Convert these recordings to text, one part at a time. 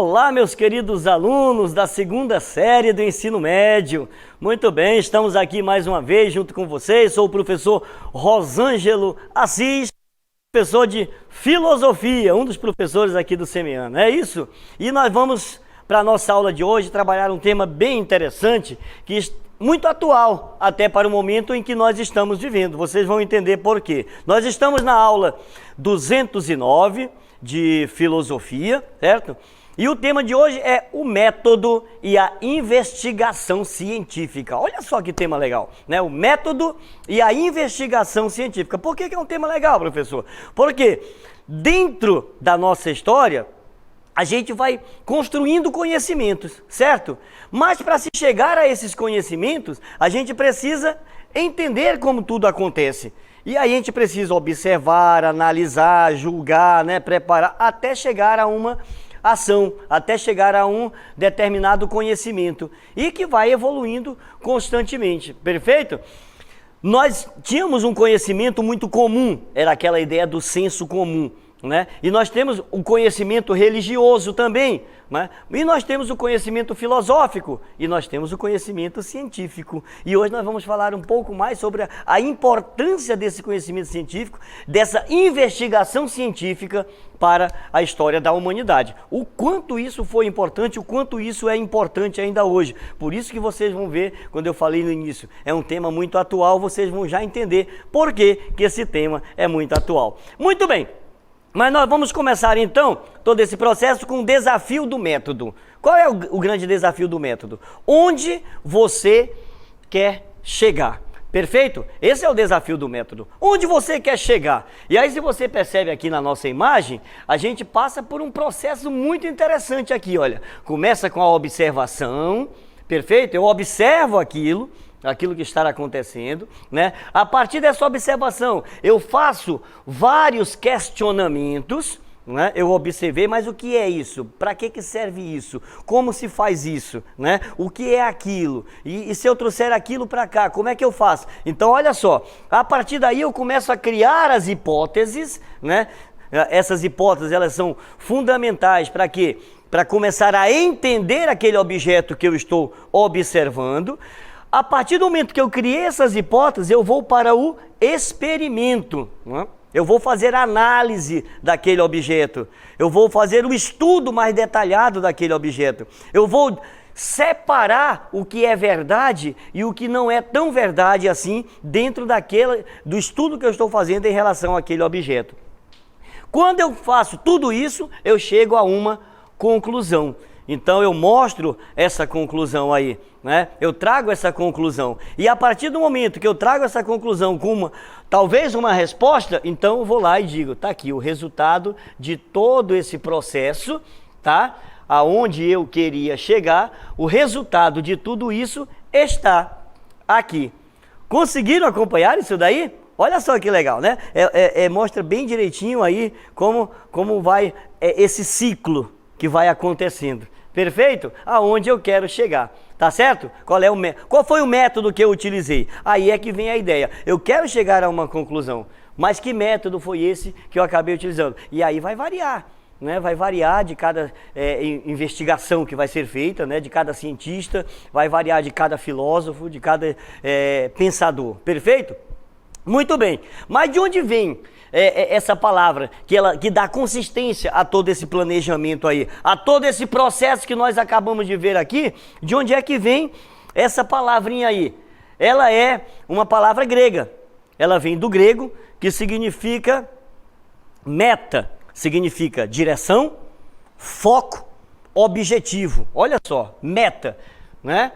Olá, meus queridos alunos da segunda série do ensino médio. Muito bem, estamos aqui mais uma vez junto com vocês. Sou o professor Rosângelo Assis, professor de filosofia, um dos professores aqui do Semiano, é isso? E nós vamos, para a nossa aula de hoje, trabalhar um tema bem interessante, que muito atual, até para o momento em que nós estamos vivendo. Vocês vão entender por quê. Nós estamos na aula 209 de filosofia, certo? E o tema de hoje é o método e a investigação científica. Olha só que tema legal, né? O método e a investigação científica. Por que é um tema legal, professor? Porque dentro da nossa história, a gente vai construindo conhecimentos, certo? Mas para se chegar a esses conhecimentos, a gente precisa entender como tudo acontece. E aí a gente precisa observar, analisar, julgar, né, preparar, até chegar a uma ação, até chegar a um determinado conhecimento e que vai evoluindo constantemente, perfeito? Nós tínhamos um conhecimento muito comum, era aquela ideia do senso comum, né? E nós temos o conhecimento religioso também, né? E nós temos o conhecimento filosófico e nós temos o conhecimento científico. E hoje nós vamos falar um pouco mais sobre a importância desse conhecimento científico, dessa investigação científica para a história da humanidade. O quanto isso foi importante, o quanto isso é importante ainda hoje. Por isso que vocês vão ver, quando eu falei no início, é um tema muito atual, vocês vão já entender por que esse tema é muito atual. Muito bem. Mas nós vamos começar então todo esse processo com o desafio do método. Qual é o grande desafio do método? Onde você quer chegar? Perfeito? Esse é o desafio do método. Onde você quer chegar? E aí, se você percebe aqui na nossa imagem, a gente passa por um processo muito interessante aqui, olha. Começa com a observação, perfeito? Eu observo aquilo que está acontecendo, né? A partir dessa observação, eu faço vários questionamentos, né? Eu observei, mas o que é isso? Para que serve isso? Como se faz isso? Né? O que é aquilo? E se eu trouxer aquilo para cá, como é que eu faço? Então, olha só, a partir daí eu começo a criar as hipóteses, né? Essas hipóteses, elas são fundamentais para quê? Para começar a entender aquele objeto que eu estou observando. A partir do momento que eu criei essas hipóteses, eu vou para o experimento, né? Eu vou fazer análise daquele objeto, eu vou fazer um estudo mais detalhado daquele objeto, eu vou separar o que é verdade e o que não é tão verdade assim dentro do estudo que eu estou fazendo em relação àquele objeto. Quando eu faço tudo isso, eu chego a uma conclusão. Então eu mostro essa conclusão aí, né? Eu trago essa conclusão. E a partir do momento que eu trago essa conclusão com talvez uma resposta, então eu vou lá e digo, tá aqui o resultado de todo esse processo, tá? Aonde eu queria chegar, o resultado de tudo isso está aqui. Conseguiram acompanhar isso daí? Olha só que legal, né? Mostra bem direitinho aí como vai esse ciclo que vai acontecendo. Perfeito? Aonde eu quero chegar, tá certo? Qual foi o método que eu utilizei? Aí é que vem a ideia. Eu quero chegar a uma conclusão, mas que método foi esse que eu acabei utilizando? E aí vai variar, né? Vai variar de cada investigação que vai ser feita, né? De cada cientista, vai variar de cada filósofo, de cada pensador. Perfeito? Muito bem. Mas de onde vem essa palavra que dá consistência a todo esse planejamento aí, a todo esse processo que nós acabamos de ver aqui? De onde é que vem essa palavrinha aí? Ela é uma palavra grega, ela vem do grego, que significa meta, significa direção, foco, objetivo. Olha só, meta, né?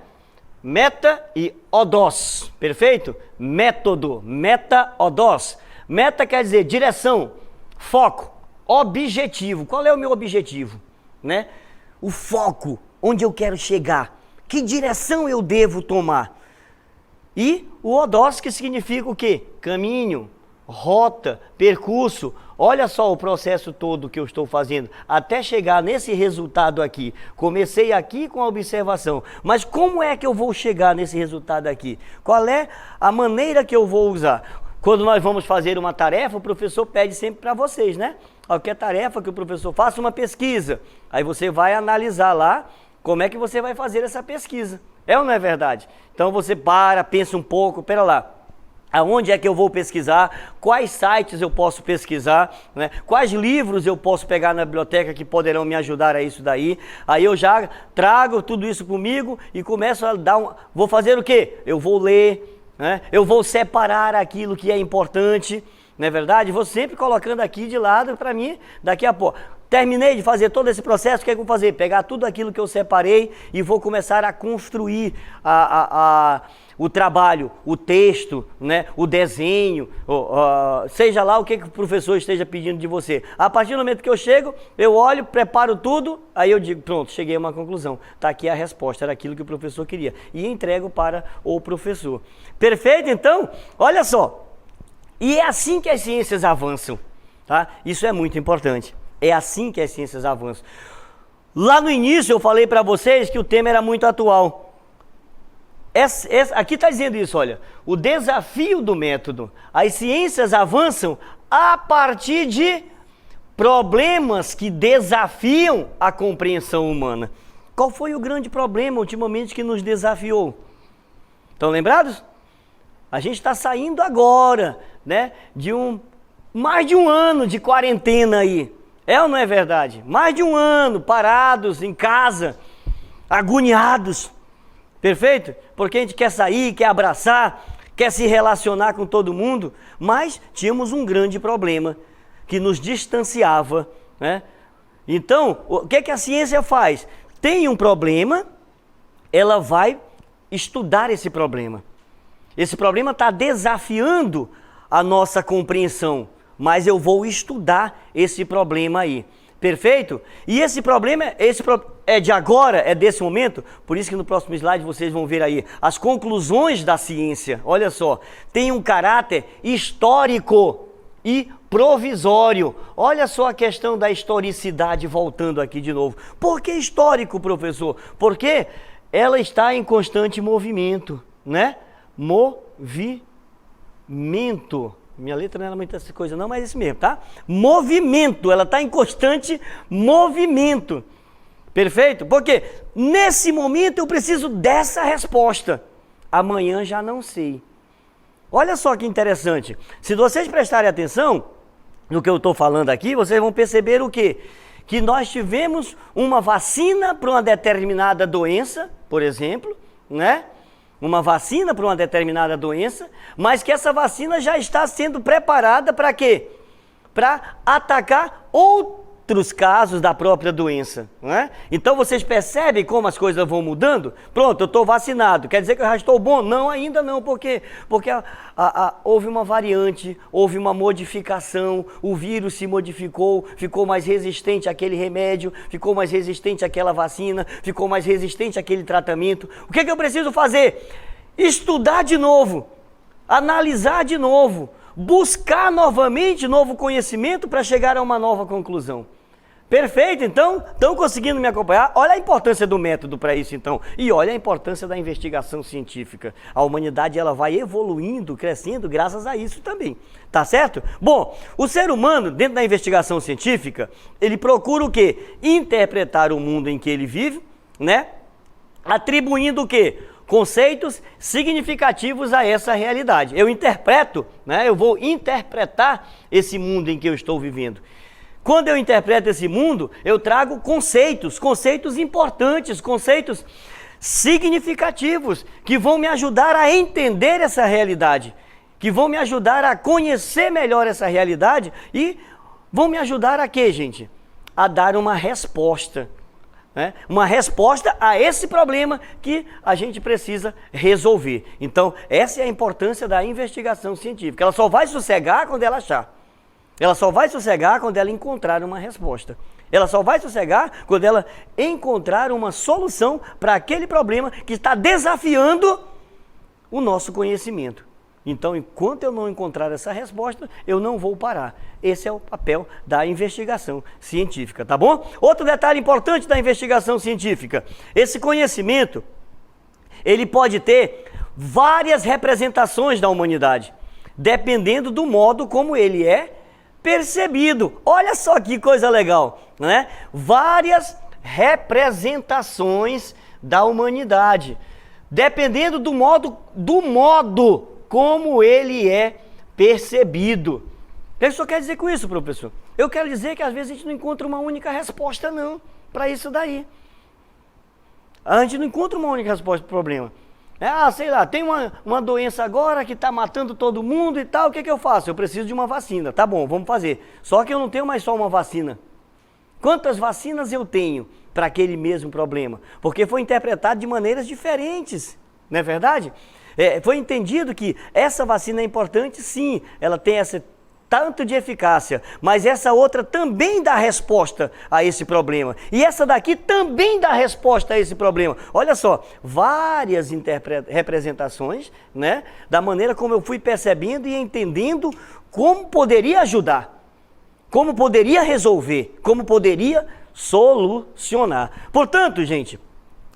Meta e odos, perfeito? Método, meta, odos. Meta quer dizer direção, foco, objetivo. Qual é o meu objetivo, né? O foco, onde eu quero chegar, que direção eu devo tomar. E o odos, que significa o quê? Caminho, rota, percurso. Olha só o processo todo que eu estou fazendo até chegar nesse resultado aqui. Comecei aqui com a observação, mas como é que eu vou chegar nesse resultado aqui? Qual é a maneira que eu vou usar? Quando nós vamos fazer uma tarefa, o professor pede sempre para vocês, né? qualquer tarefa que o professor faça, uma pesquisa. Aí você vai analisar lá como é que você vai fazer essa pesquisa. É ou não é verdade? Então você pensa um pouco, pera lá. Aonde é que eu vou pesquisar? Quais sites eu posso pesquisar? Né? Quais livros eu posso pegar na biblioteca que poderão me ajudar a isso daí? Aí eu já trago tudo isso comigo e começo a vou fazer o quê? Eu vou ler, né? Eu vou separar aquilo que é importante, não é verdade? Vou sempre colocando aqui de lado para mim, daqui a pouco. Terminei de fazer todo esse processo, o que é que eu vou fazer? Pegar tudo aquilo que eu separei e vou começar a construir o trabalho, o texto, né? O desenho, seja lá o que o professor esteja pedindo de você. A partir do momento que eu chego, eu olho, preparo tudo, aí eu digo, pronto, cheguei a uma conclusão. Está aqui a resposta, era aquilo que o professor queria. E entrego para o professor. Perfeito, então? Olha só. E é assim que as ciências avançam, tá? Isso é muito importante. É assim que as ciências avançam. Lá no início eu falei para vocês que o tema era muito atual. Aqui está dizendo isso, olha. O desafio do método. As ciências avançam a partir de problemas que desafiam a compreensão humana. Qual foi o grande problema ultimamente que nos desafiou? Estão lembrados? A gente está saindo agora, né, de mais de um ano de quarentena aí. É ou não é verdade? Mais de um ano parados em casa, agoniados. Perfeito? Porque a gente quer sair, quer abraçar, quer se relacionar com todo mundo, mas tínhamos um grande problema que nos distanciava, né? Então, o que a ciência faz? Tem um problema, ela vai estudar esse problema. Esse problema está desafiando a nossa compreensão, mas eu vou estudar esse problema aí. Perfeito? E esse problema é de agora, é desse momento, por isso que no próximo slide vocês vão ver aí as conclusões da ciência. Olha só, tem um caráter histórico e provisório. Olha só a questão da historicidade voltando aqui de novo. Por que histórico, professor? Porque ela está em constante movimento, né? Movimento. Minha letra não era muita coisa não, mas é isso mesmo, tá? Movimento, ela está em constante movimento. Perfeito? Porque nesse momento eu preciso dessa resposta. Amanhã já não sei. Olha só que interessante. Se vocês prestarem atenção no que eu estou falando aqui, vocês vão perceber o quê? Que nós tivemos uma vacina para uma determinada doença, por exemplo, né? Uma vacina para uma determinada doença, mas que essa vacina já está sendo preparada para quê? Para atacar outros casos da própria doença, não é? Então vocês percebem como as coisas vão mudando? Pronto, eu estou vacinado, quer dizer que eu já estou bom? Não, ainda não, por quê? Porque houve uma variante, houve uma modificação, o vírus se modificou, ficou mais resistente àquele remédio, ficou mais resistente àquela vacina, ficou mais resistente àquele tratamento. O que eu preciso fazer? Estudar de novo, analisar de novo, buscar novamente novo conhecimento para chegar a uma nova conclusão. Perfeito, então? Estão conseguindo me acompanhar? Olha a importância do método para isso, então. E olha a importância da investigação científica. A humanidade ela vai evoluindo, crescendo graças a isso também. Tá certo? Bom, o ser humano, dentro da investigação científica, ele procura o quê? Interpretar o mundo em que ele vive, né? Atribuindo o quê? Conceitos significativos a essa realidade. Eu interpreto, né? Eu vou interpretar esse mundo em que eu estou vivendo. Quando eu interpreto esse mundo, eu trago conceitos importantes, conceitos significativos, que vão me ajudar a entender essa realidade, que vão me ajudar a conhecer melhor essa realidade e vão me ajudar a quê, gente? A dar uma resposta, né? Uma resposta a esse problema que a gente precisa resolver. Então, essa é a importância da investigação científica. Ela só vai sossegar quando ela achar. Ela só vai sossegar quando ela encontrar uma resposta. Ela só vai sossegar quando ela encontrar uma solução para aquele problema que está desafiando o nosso conhecimento. Então, enquanto eu não encontrar essa resposta, eu não vou parar. Esse é o papel da investigação científica, tá bom? Outro detalhe importante da investigação científica. Esse conhecimento, ele pode ter várias representações da humanidade, dependendo do modo como ele é percebido. Olha só que coisa legal, né? Várias representações da humanidade, dependendo do modo como ele é percebido. O que isso quer dizer com isso, professor? Eu quero dizer que às vezes a gente não encontra uma única resposta não para isso daí. A gente não encontra uma única resposta para o problema. Sei lá, tem uma doença agora que está matando todo mundo e tal, o que eu faço? Eu preciso de uma vacina. Tá bom, vamos fazer. Só que eu não tenho mais só uma vacina. Quantas vacinas eu tenho para aquele mesmo problema? Porque foi interpretado de maneiras diferentes, não é verdade? Foi entendido que essa vacina é importante, sim, ela tem esse tanto de eficácia, mas essa outra também dá resposta a esse problema. E essa daqui também dá resposta a esse problema. Olha só, várias representações, né, da maneira como eu fui percebendo e entendendo como poderia ajudar, como poderia resolver, como poderia solucionar. Portanto, gente,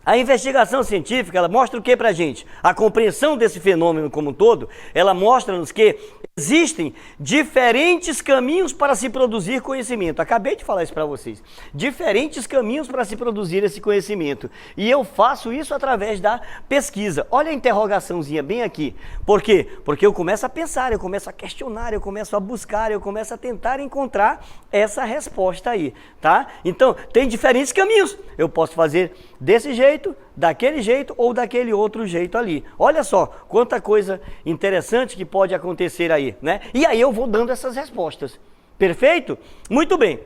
a investigação científica, ela mostra o que pra gente? A compreensão desse fenômeno como um todo, ela mostra-nos que existem diferentes caminhos para se produzir conhecimento. Acabei de falar isso para vocês. Diferentes caminhos para se produzir esse conhecimento. E eu faço isso através da pesquisa. Olha a interrogaçãozinha bem aqui. Por quê? Porque eu começo a pensar, eu começo a questionar, eu começo a buscar, eu começo a tentar encontrar essa resposta aí, tá? Então, tem diferentes caminhos. Eu posso fazer desse jeito, daquele jeito ou daquele outro jeito ali. Olha só, quanta coisa interessante que pode acontecer aí, né? E aí eu vou dando essas respostas. Perfeito? Muito bem.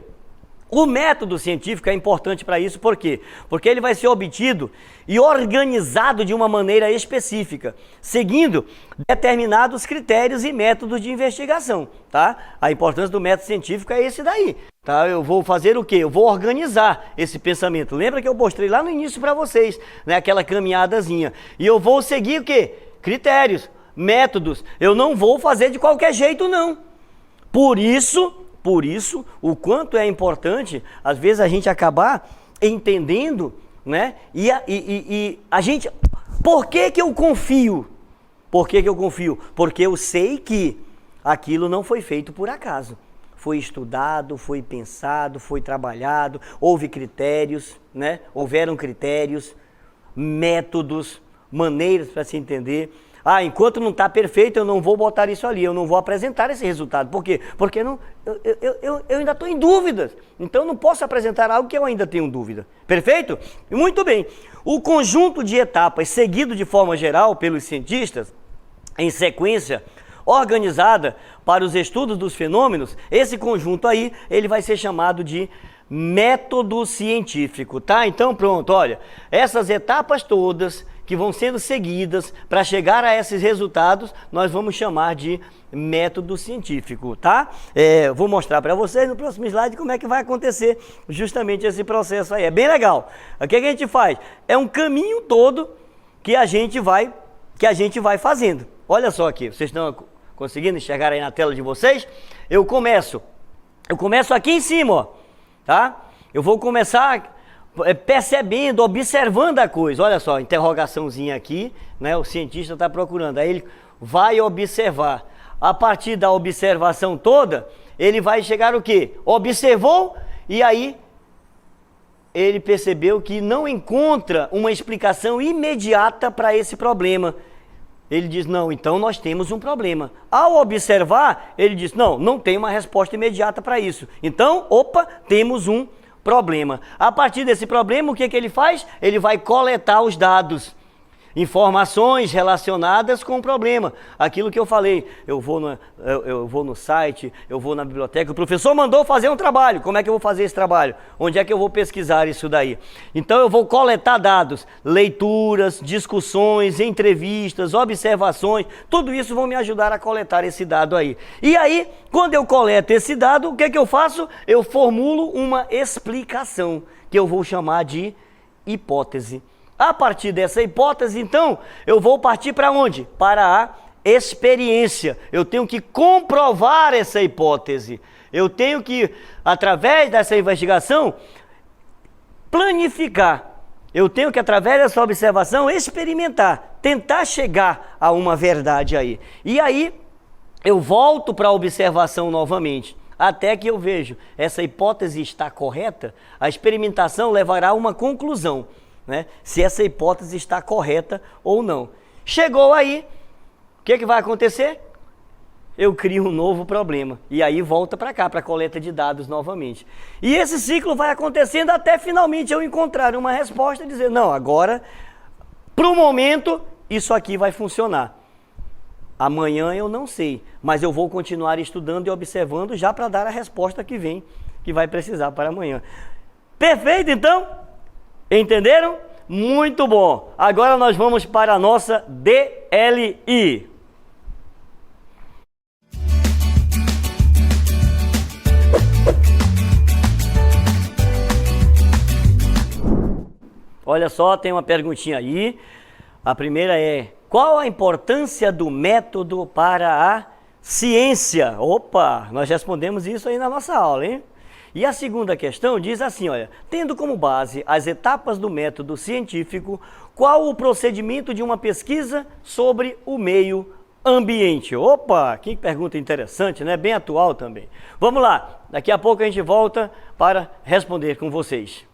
O método científico é importante para isso, por quê? Porque ele vai ser obtido e organizado de uma maneira específica, seguindo determinados critérios e métodos de investigação, tá? A importância do método científico é esse daí, tá? Eu vou fazer o quê? Eu vou organizar esse pensamento. Lembra que eu mostrei lá no início para vocês, né? Aquela caminhadazinha. E eu vou seguir o quê? Critérios, métodos. Eu não vou fazer de qualquer jeito, não. Por isso, o quanto é importante, às vezes, a gente acabar entendendo, né? E a gente... Por que eu confio? Por que eu confio? Porque eu sei que aquilo não foi feito por acaso. Foi estudado, foi pensado, foi trabalhado, houve critérios, né? Houveram critérios, métodos, maneiras para se entender. Enquanto não está perfeito, eu não vou botar isso ali, eu não vou apresentar esse resultado. Por quê? Porque eu ainda estou em dúvidas. Então, eu não posso apresentar algo que eu ainda tenho dúvida. Perfeito? Muito bem. O conjunto de etapas seguido de forma geral pelos cientistas, em sequência organizada para os estudos dos fenômenos, esse conjunto aí, ele vai ser chamado de método científico, tá? Então, pronto, olha, essas etapas todas que vão sendo seguidas para chegar a esses resultados, nós vamos chamar de método científico, tá? Vou mostrar para vocês no próximo slide como é que vai acontecer justamente esse processo aí. É bem legal. O que a gente faz? É um caminho todo que a gente vai fazendo. Olha só aqui, vocês estão conseguindo enxergar aí na tela de vocês? Eu começo aqui em cima, ó, tá? Eu vou começar percebendo, observando a coisa. Olha só, interrogaçãozinha aqui, né? O cientista está procurando, aí ele vai observar. A partir da observação toda, ele vai chegar o quê? Observou e aí ele percebeu que não encontra uma explicação imediata para esse problema. Ele diz, não, então nós temos um problema. Ao observar, ele diz, não tem uma resposta imediata para isso. Então, temos um problema. A partir desse problema, o que ele faz? Ele vai coletar os dados, informações relacionadas com o problema. Aquilo que eu falei, eu vou no site, eu vou na biblioteca, o professor mandou fazer um trabalho, como é que eu vou fazer esse trabalho? Onde é que eu vou pesquisar isso daí? Então eu vou coletar dados, leituras, discussões, entrevistas, observações, tudo isso vão me ajudar a coletar esse dado aí. E aí, quando eu coleto esse dado, o que eu faço? Eu formulo uma explicação, que eu vou chamar de hipótese. A partir dessa hipótese, então, eu vou partir para onde? Para a experiência. Eu tenho que comprovar essa hipótese. Eu tenho que, através dessa investigação, planificar. Eu tenho que, através dessa observação, experimentar, tentar chegar a uma verdade aí. E aí, eu volto para a observação novamente. até que eu vejo essa hipótese está correta, a experimentação levará a uma conclusão, né? Se essa hipótese está correta ou não. Chegou aí, o que vai acontecer? Eu crio um novo problema e aí volta para cá, para a coleta de dados novamente. E esse ciclo vai acontecendo até finalmente eu encontrar uma resposta e dizer, não, agora, para o momento, isso aqui vai funcionar. Amanhã eu não sei, mas eu vou continuar estudando e observando já para dar a resposta que vem, que vai precisar para amanhã. Perfeito, então? Entenderam? Muito bom. Agora nós vamos para a nossa DLI. Olha só, tem uma perguntinha aí. A primeira é: qual a importância do método para a ciência? Opa, nós respondemos isso aí na nossa aula, hein? E a segunda questão diz assim, olha, tendo como base as etapas do método científico, qual o procedimento de uma pesquisa sobre o meio ambiente? Opa, que pergunta interessante, né? Bem atual também. Vamos lá, daqui a pouco a gente volta para responder com vocês.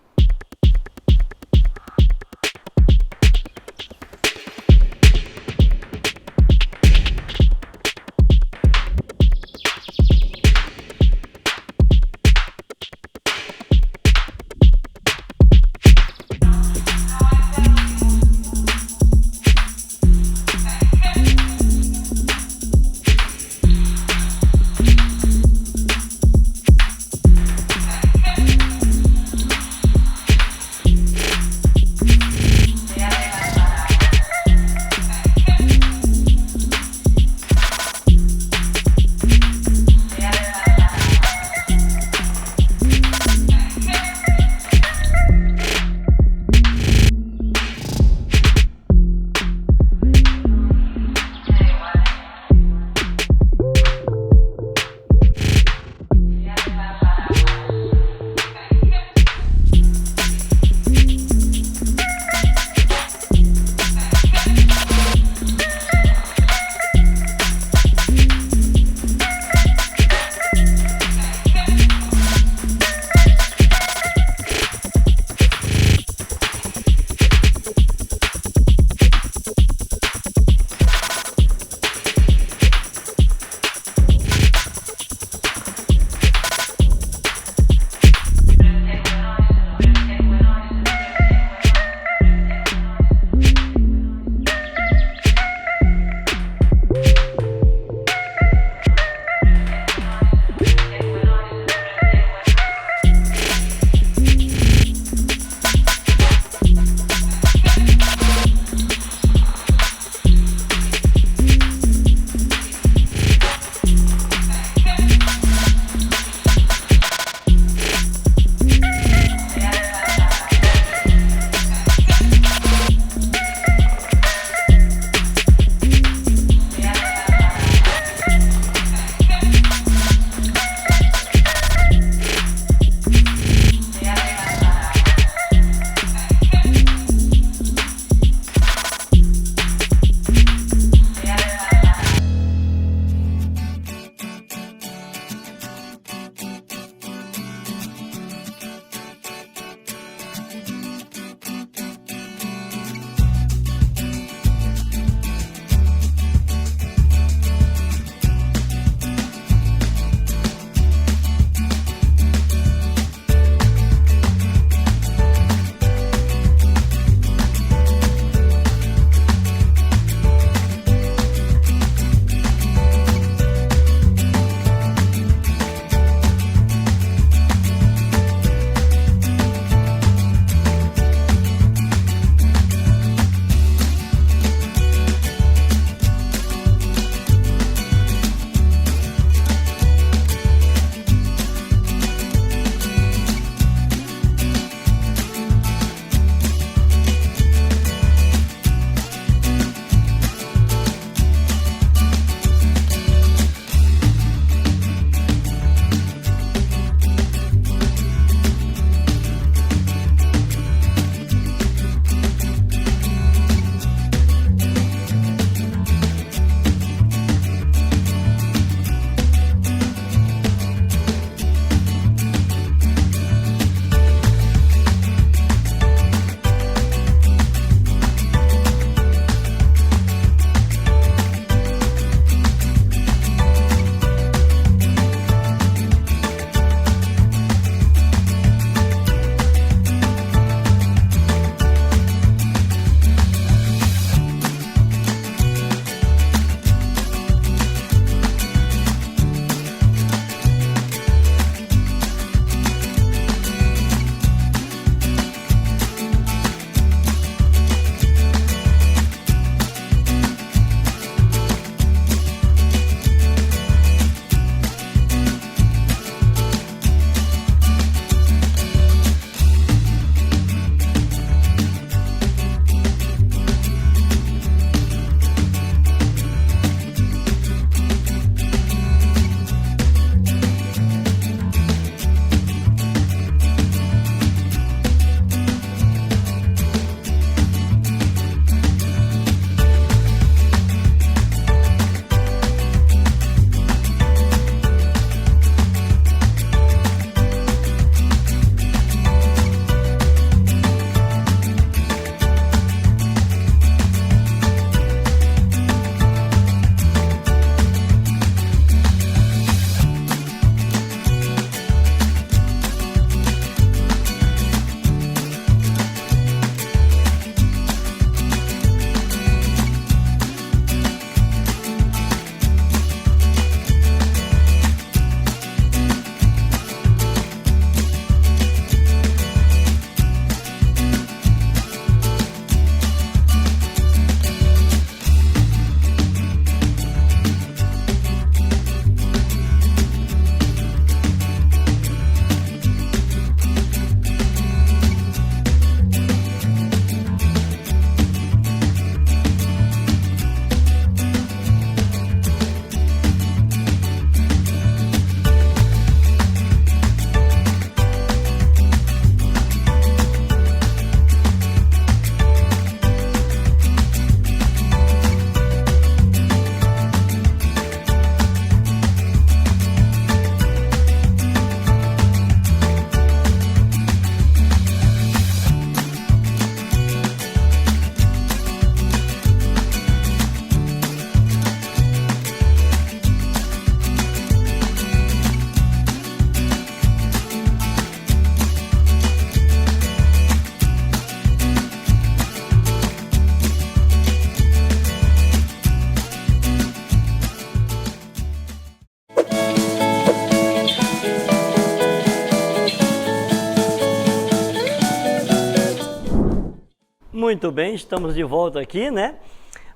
Muito bem, estamos de volta aqui, né?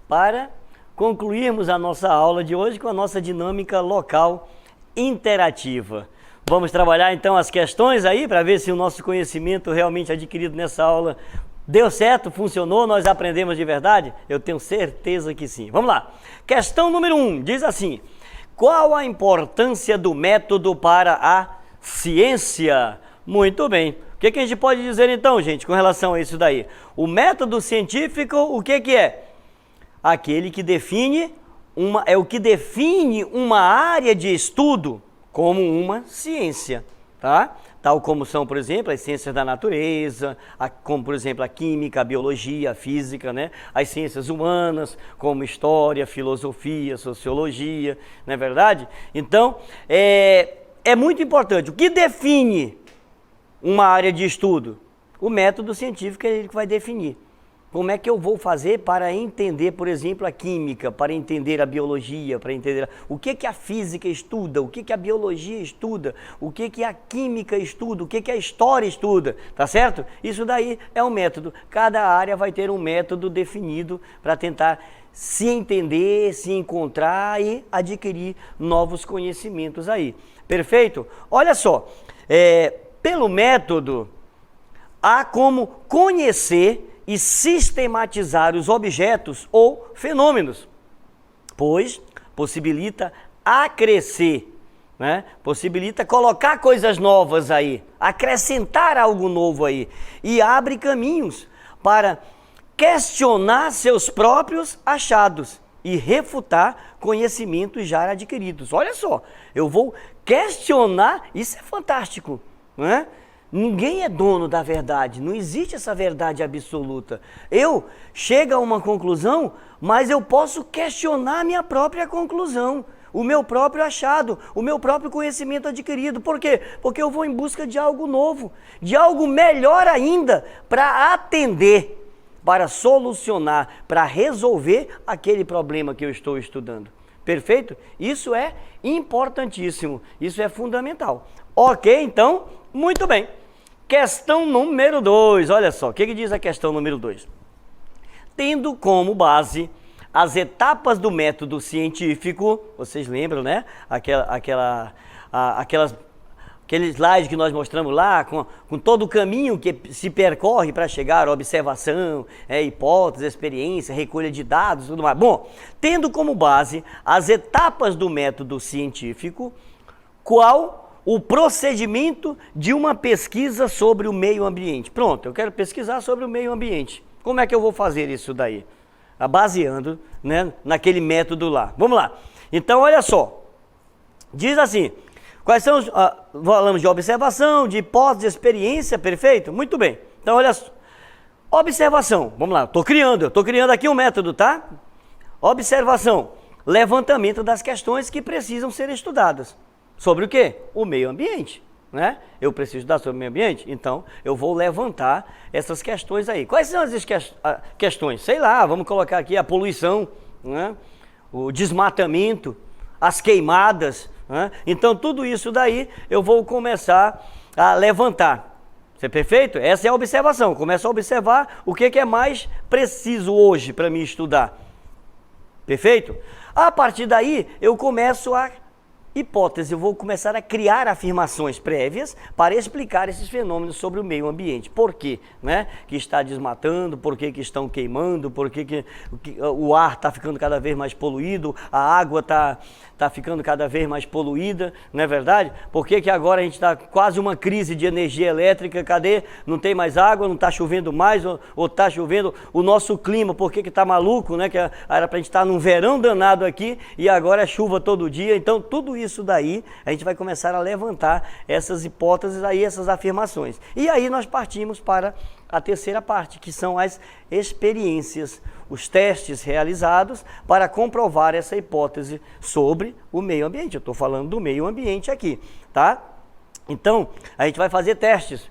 Para concluirmos a nossa aula de hoje com a nossa dinâmica local interativa. Vamos trabalhar então as questões aí para ver se o nosso conhecimento realmente adquirido nessa aula deu certo, funcionou, nós aprendemos de verdade? Eu tenho certeza que sim. Vamos lá. Questão número 1, diz assim: qual a importância do método para a ciência? Muito bem. O que a gente pode dizer então, gente, com relação a isso daí? O método científico, o que é? Aquele que define o que define uma área de estudo como uma ciência, tá? Tal como são, por exemplo, as ciências da natureza, como, por exemplo, a química, a biologia, a física, né? As ciências humanas, como história, filosofia, sociologia, não é verdade? Então, é muito importante. O que define uma área de estudo? O método científico é ele que vai definir. Como é que eu vou fazer para entender, por exemplo, a química, para entender a biologia, para entender o que a física estuda, o que a biologia estuda, o que a química estuda, o que a história estuda, tá certo? Isso daí é um método. Cada área vai ter um método definido para tentar se entender, se encontrar e adquirir novos conhecimentos aí. Perfeito? Olha só, pelo método, há como conhecer e sistematizar os objetos ou fenômenos, pois possibilita acrescer, né? Possibilita colocar coisas novas aí, acrescentar algo novo aí, e abre caminhos para questionar seus próprios achados e refutar conhecimentos já adquiridos. Olha só, eu vou questionar, isso é fantástico, né? Ninguém é dono da verdade, não existe essa verdade absoluta. Eu chego a uma conclusão, mas eu posso questionar a minha própria conclusão, o meu próprio achado, o meu próprio conhecimento adquirido. Por quê? Porque eu vou em busca de algo novo, de algo melhor ainda, para atender, para solucionar, para resolver aquele problema que eu estou estudando. Perfeito? Isso é importantíssimo, isso é fundamental. Ok, então, muito bem. Questão número 2, olha só, o que diz a questão número 2? Tendo como base as etapas do método científico, vocês lembram, né? Aquele slide que nós mostramos lá, com todo o caminho que se percorre para chegar à observação, hipótese, experiência, recolha de dados, tudo mais. Bom, tendo como base as etapas do método científico, qual o procedimento de uma pesquisa sobre o meio ambiente? Pronto, eu quero pesquisar sobre o meio ambiente. Como é que eu vou fazer isso daí? Baseando, né, naquele método lá. Vamos lá. Então, olha só. Diz assim, quais são os... falamos de observação, de hipótese, de experiência, perfeito? Muito bem. Então, olha só. Observação, vamos lá. Eu estou criando aqui um método, tá? Observação. Levantamento das questões que precisam ser estudadas. Sobre o quê? O meio ambiente, né? Eu preciso estudar sobre o meio ambiente, então eu vou levantar essas questões aí. Quais são as questões? Sei lá, vamos colocar aqui a poluição, né? O desmatamento, as queimadas, né? Então tudo isso daí eu vou começar a levantar. Isso é perfeito? Essa é a observação. Começo a observar o que é mais preciso hoje para me estudar. Perfeito? A partir daí eu começo a hipótese, eu vou começar a criar afirmações prévias para explicar esses fenômenos sobre o meio ambiente. Por quê, né? Que está desmatando, por que estão queimando, por que o ar está ficando cada vez mais poluído, a água está ficando cada vez mais poluída, não é verdade? Por que agora a gente está quase uma crise de energia elétrica? Cadê? Não tem mais água, não está chovendo mais, ou está chovendo? O nosso clima, por que está maluco, né? Que era para a gente estar num verão danado aqui e agora é chuva todo dia. Então tudo isso daí a gente vai começar a levantar essas hipóteses aí, essas afirmações. E aí nós partimos para a terceira parte, que são as experiências, os testes realizados para comprovar essa hipótese sobre o meio ambiente. Eu estou falando do meio ambiente aqui, tá? Então, a gente vai fazer testes.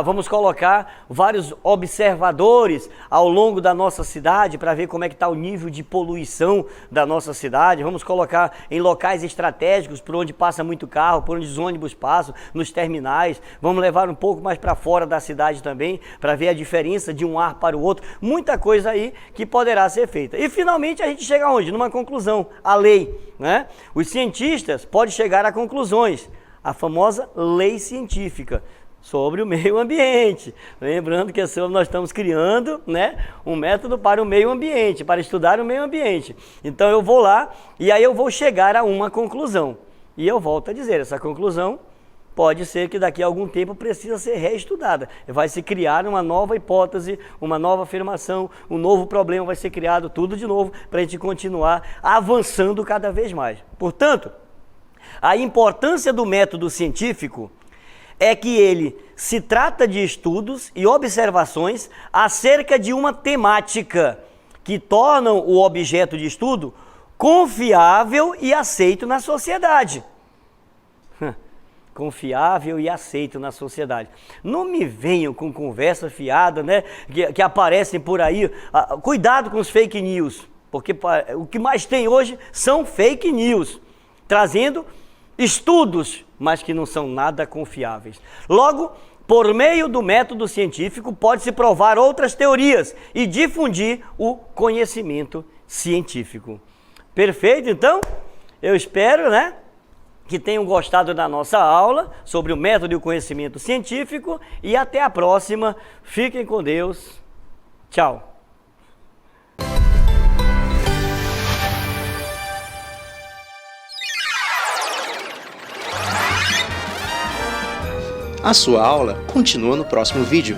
Vamos colocar vários observadores ao longo da nossa cidade para ver como é que está o nível de poluição da nossa cidade. Vamos colocar em locais estratégicos por onde passa muito carro, por onde os ônibus passam, nos terminais. Vamos levar um pouco mais para fora da cidade também para ver a diferença de um ar para o outro. Muita coisa aí que poderá ser feita. E finalmente a gente chega aonde? Numa conclusão, a lei, né? Os cientistas podem chegar a conclusões, a famosa lei científica sobre o meio ambiente. Lembrando que nós estamos criando, né, um método para o meio ambiente, para estudar o meio ambiente. Então eu vou lá e aí eu vou chegar a uma conclusão. E eu volto a dizer, essa conclusão pode ser que daqui a algum tempo precisa ser reestudada. Vai se criar uma nova hipótese, uma nova afirmação, um novo problema vai ser criado, tudo de novo, para a gente continuar avançando cada vez mais. Portanto, a importância do método científico é que ele se trata de estudos e observações acerca de uma temática que tornam o objeto de estudo confiável e aceito na sociedade. Confiável e aceito na sociedade. Não me venham com conversa fiada, né, que aparecem por aí. Cuidado com os fake news, porque o que mais tem hoje são fake news, trazendo estudos, mas que não são nada confiáveis. Logo, por meio do método científico, pode-se provar outras teorias e difundir o conhecimento científico. Perfeito? Então, eu espero, né, que tenham gostado da nossa aula sobre o método e o conhecimento científico e até a próxima. Fiquem com Deus. Tchau. A sua aula continua no próximo vídeo.